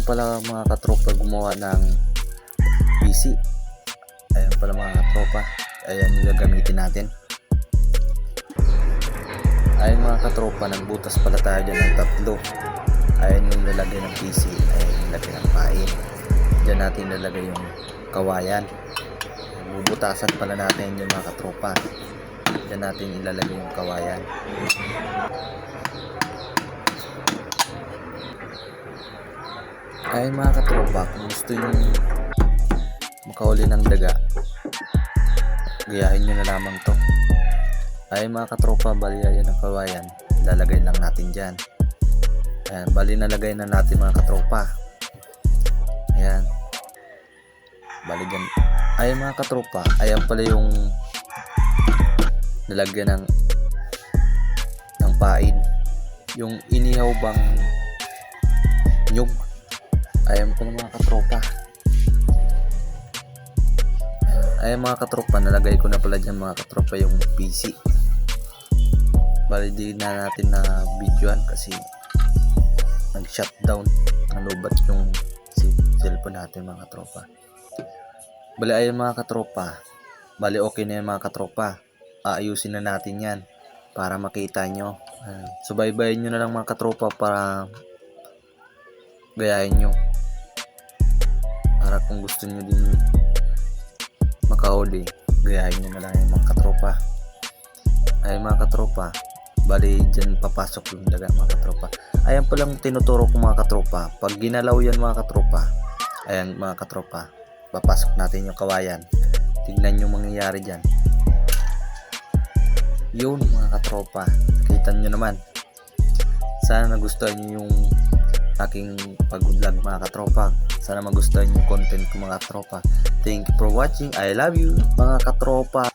pala mga katropa gumawa ng PC. Ayan pala mga katropa. Ayan yung gagamitin natin. Ayan mga katropa, nagbutas pala tayo dyan ng tatlo. Ayan yung lalagay ng PC. Ayan yung lalagay ng pain. Dyan natin lalagay yung kawayan. Bubutasan pala natin yung mga katropa. Dyan natin ilalagay yung kawayan. Ay mga katropa, kung gusto nyo makahuli ng daga, gayahin nyo na lamang to. Ay mga katropa, bali yan ang kawayan, lalagay lang natin dyan. Ayan, bali nalagay na natin mga katropa. Ayan, bali dyan. Ay mga katropa, ayan pala yung nalagyan ng pain, yung inihaw bang nyug. Ayan po mga katropa. Ayan mga katropa, nalagay ko na pala dyan mga katropa yung PC. Bali di na natin na videoan kasi nag-shutdown, nalubat yung cellphone natin mga katropa. Bali ayan mga katropa, bali okay na yan mga katropa. Aayusin na natin yan para makita nyo. Subaybayan nyo na lang mga katropa para gayahin nyo. Para kung gusto nyo din makahuli, gayahin nyo na lang yung mga katropa. Ay mga katropa, bali dyan papasok yung daga mga katropa. Ayan po lang tinuturo ko mga katropa. Pag ginalaw yan mga katropa, ayan mga katropa, papasok natin yung kawayan. Tignan yung mangyayari dyan. Yun mga katropa, kita nyo naman. Sana nagustuhan nyo yung aking pag-vlog mga katropa. Sana magustuhan yung content ko mga katropa. Thank you for watching. I love you mga katropa.